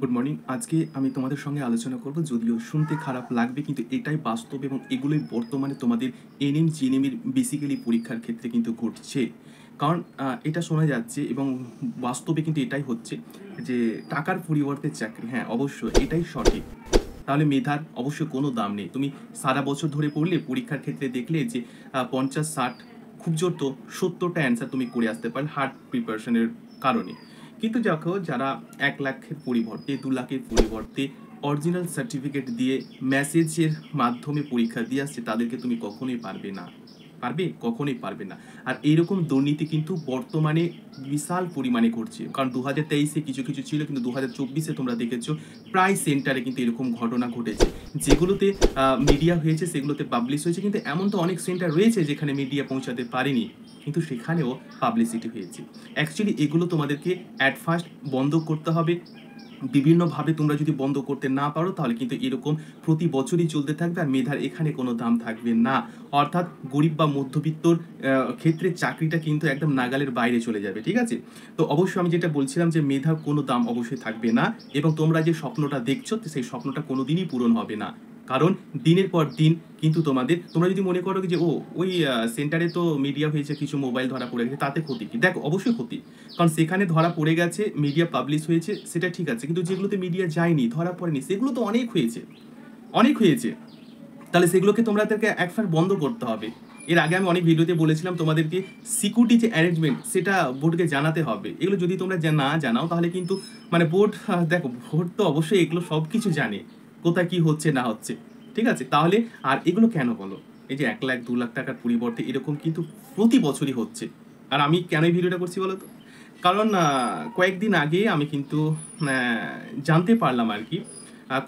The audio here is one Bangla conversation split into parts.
Good morning. আজকে আমি তোমাদের সঙ্গে আলোচনা করব, যদিও শুনতে খারাপ লাগবে কিন্তু এটাই বাস্তব এবং এগুলোই বর্তমানে তোমাদের এনএম জিএনএমের বেসিক্যালি পরীক্ষার ক্ষেত্রে কিন্তু ঘটছে। কারণ এটা শোনা যাচ্ছে এবং বাস্তবে কিন্তু এটাই হচ্ছে যে টাকার পরিবর্তে চাকরি। হ্যাঁ, অবশ্যই এটাই সঠিক। তাহলে মেধার অবশ্যই কোনো দাম নেই। তুমি সারা বছর ধরে পড়লে পরীক্ষার ক্ষেত্রে দেখলে যে 50-60 খুব জোর তো 70টা অ্যান্সার তুমি করে আসতে পারলে হার্ড প্রিপারেশনের কারণে। কিন্তু দেখো, যারা 1 লাখের পরিবর্তে 2 লাখের পরিবর্তে অরিজিনাল সার্টিফিকেট দিয়ে মেসেজের মাধ্যমে পরীক্ষা দিয়ে আসছে, তাদেরকে তুমি কখনোই পারবে না। পারবে? কখনোই পারবে না। আর এইরকম দুর্নীতি কিন্তু বর্তমানে বিশাল পরিমাণে ঘটছে। কারণ 2023-এ কিছু কিছু ছিল, কিন্তু 2024-এ তোমরা দেখেছো প্রায় সেন্টারে কিন্তু এরকম ঘটনা ঘটেছে। যেগুলোতে মিডিয়া হয়েছে সেগুলোতে পাবলিশ হয়েছে, কিন্তু এমন তো অনেক সেন্টার রয়েছে যেখানে মিডিয়া পৌঁছাতে পারেনি, কিন্তু সেখানেও পাবলিসিটি হয়েছে। অ্যাকচুয়ালি এগুলো তোমাদেরকে অ্যাট ফার্স্ট বন্ধ করতে হবে। বিভিন্নভাবে তোমরা যদি বন্ধ করতে না পারো তাহলে কিন্তু এরকম প্রতি বছরই চলতে থাকবে, আর মেধার এখানে কোনো দাম থাকবে না। অর্থাৎ গরিব বা মধ্যবিত্তর ক্ষেত্রে চাকরিটা কিন্তু একদম নাগালের বাইরে চলে যাবে। ঠিক আছে? তো অবশ্যই আমি যেটা বলছিলাম যে মেধার কোনো দাম অবশ্যই থাকবে না, এবং তোমরা যে স্বপ্নটা দেখছো সেই স্বপ্নটা কোনোদিনই পূরণ হবে না। কারণ দিনের পর দিন কিন্তু তোমরা যদি মনে করো যে ওই সেন্টারে তো মিডিয়া হয়েছে, কিছু মোবাইল ধরা পড়ে গেছে, তাতে ক্ষতি কি? দেখো, অবশ্যই ক্ষতি। কারণ সেখানে ধরা পড়ে গেছে, মিডিয়া পাবলিশ হয়েছে, সেটা ঠিক আছে, কিন্তু যেগুলোতে মিডিয়া যায়নি, ধরা পড়েনি, সেগুলো তো অনেক হয়েছে, অনেক হয়েছে। তাহলে সেগুলোকে তোমাদেরকে একবার বন্ধ করতে হবে। এর আগে আমি অনেক ভিডিওতে বলেছিলাম তোমাদেরকে সিকিউরিটি যে অ্যারেঞ্জমেন্ট সেটা বোর্ডকে জানাতে হবে। এগুলো যদি তোমরা না জানাও তাহলে কিন্তু মানে বোর্ড, দেখো বোর্ড তো অবশ্যই এগুলো সব কিছু জানে, কোথায় কি হচ্ছে না হচ্ছে। ঠিক আছে? তাহলে আর এগুলো কেন বলো? এই যে 1 লাখ 2 লাখ টাকার পরিবর্তে এরকম কিন্তু প্রতি বছরই হচ্ছে। আর আমি কেন এই ভিডিওটা করছি বলো তো? কারণ কয়েকদিন আগে আমি কিন্তু জানতে পারলাম আর কি,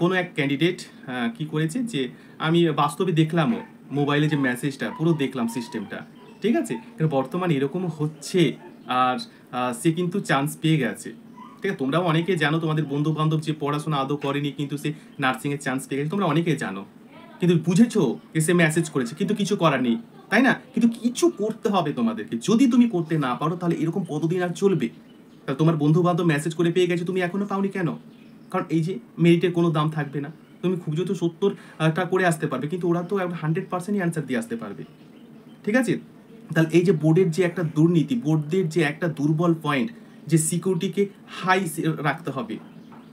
কোনো এক ক্যান্ডিডেট কি করেছে, যে আমি বাস্তবে দেখলামও মোবাইলে যে মেসেজটা পুরো দেখলাম সিস্টেমটা। ঠিক আছে? কিন্তু বর্তমানে এরকমও হচ্ছে। আর সে কিন্তু চান্স পেয়ে গেছে। ঠিক আছে? তোমরাও অনেকে জানো, তোমাদের বন্ধু বান্ধব যে পড়াশোনা আদৌ করেনি কিন্তু সে নার্সিংয়ের চান্স পেয়ে গেছে, তোমরা অনেকে জানো। কিন্তু বুঝেছো যে সে মেসেজ করেছে, কিন্তু কিছু করার নেই, তাই না? কিন্তু কিছু করতে হবে তোমাদেরকে। যদি তুমি করতে না পারো তাহলে এরকম কতদিন আর চলবে? তাহলে তোমার বন্ধু বান্ধব মেসেজ করে পেয়ে গেছে, তুমি এখনো পাওনি কেন? কারণ এই যে মেরিটের কোনো দাম থাকবে না। তুমি খুব জোর 70টা করে আসতে পারবে, কিন্তু ওরা তো 100%ই অ্যান্সার দিয়ে আসতে পারবে। ঠিক আছে? তাহলে এই যে বোর্ডের যে একটা দুর্নীতি, বোর্ডদের যে একটা দুর্বল পয়েন্ট, যে সিকিউরিটিকে হাই রাখতে হবে।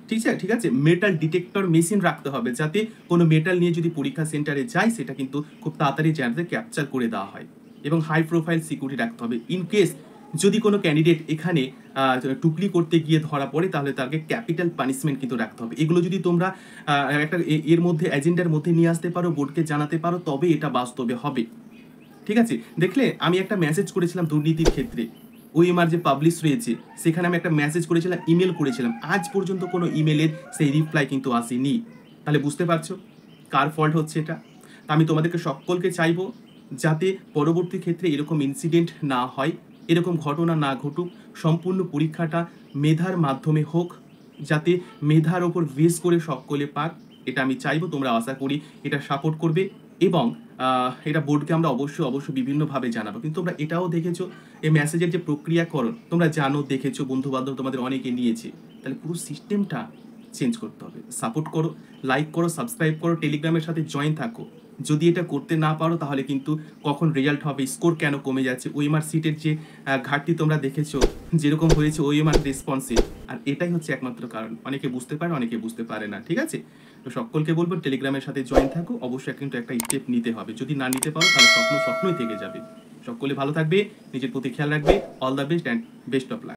ঠিক আছে, মেটাল ডিটেক্টর মেশিন রাখতে হবে, যাতে কোনো মেটাল নিয়ে যদি পরীক্ষা সেন্টারে যায় সেটা কিন্তু খুব তাড়াতাড়ি জানতে ক্যাপচার করে দেওয়া হয়। এবং হাই প্রোফাইল সিকিউরিটি রাখতে হবে। ইন কেস যদি কোনো ক্যান্ডিডেট এখানে টুকলি করতে গিয়ে ধরা পড়ে তাহলে তাকে ক্যাপিটাল পানিশমেন্ট কিন্তু রাখতে হবে। এগুলো যদি তোমরা একটা এর মধ্যে এজেন্ডার মধ্যে নিয়ে আসতে পারো, বোর্ডকে জানাতে পারো, তবে এটা বাস্তবে হবে। ঠিক আছে? দেখলে আমি একটা মেসেজ করেছিলাম দুর্নীতির ক্ষেত্রে, ওএমআর যে পাবলিশ রয়েছে সেখানে আমি একটা মেসেজ করেছিলাম, ইমেল করেছিলাম, আজ পর্যন্ত কোনো ইমেলের সেই রিপ্লাই কিন্তু আসেনি। তাহলে বুঝতে পারছো কার ফল্ট হচ্ছে এটা? আমি তোমাদেরকে সকলকে চাইবো যাতে পরবর্তী ক্ষেত্রে এরকম ইনসিডেন্ট না হয়, এরকম ঘটনা না ঘটুক। সম্পূর্ণ পরীক্ষাটা মেধার মাধ্যমে হোক, যাতে মেধার ওপর বেস করে সকলে পাক, এটা আমি চাইবো। তোমরা আশা করি এটা সাপোর্ট করবে, এবং এটা বোর্ডকে আমরা অবশ্যই বিভিন্নভাবে জানাবো। কিন্তু তোমরা এটাও দেখেছো, এই মেসেজের যে প্রক্রিয়াকরণ তোমরা জানো, দেখেছো, বন্ধু বান্ধব তোমাদের অনেকে নিয়েছে। তাহলে পুরো সিস্টেমটা চেঞ্জ করতে হবে। সাপোর্ট করো, লাইক করো, সাবস্ক্রাইব করো, টেলিগ্রামের সাথে জয়েন থাকো। যদি এটা করতে না পারো তাহলে কিন্তু কখন রেজাল্ট হবে, স্কোর কেন কমে যাচ্ছে, ওএমআর সিটের যে ঘাটতি তোমরা দেখেছো যেরকম হয়েছে ওএমআর রেসপন্সে, আর এটাই হচ্ছে একমাত্র কারণ। অনেকে বুঝতে পারে, অনেকে বুঝতে পারে না। ঠিক আছে? তো সকলকে বলবো টেলিগ্রামের সাথে জয়েন থাকো। অবশ্যই কিন্তু একটা স্টেপ নিতে হবে। যদি না নিতে পারো তাহলে স্বপ্নই থেকে যাবে। সকলে ভালো থাকবে, নিজের প্রতি খেয়াল রাখবে। All the best and best of luck.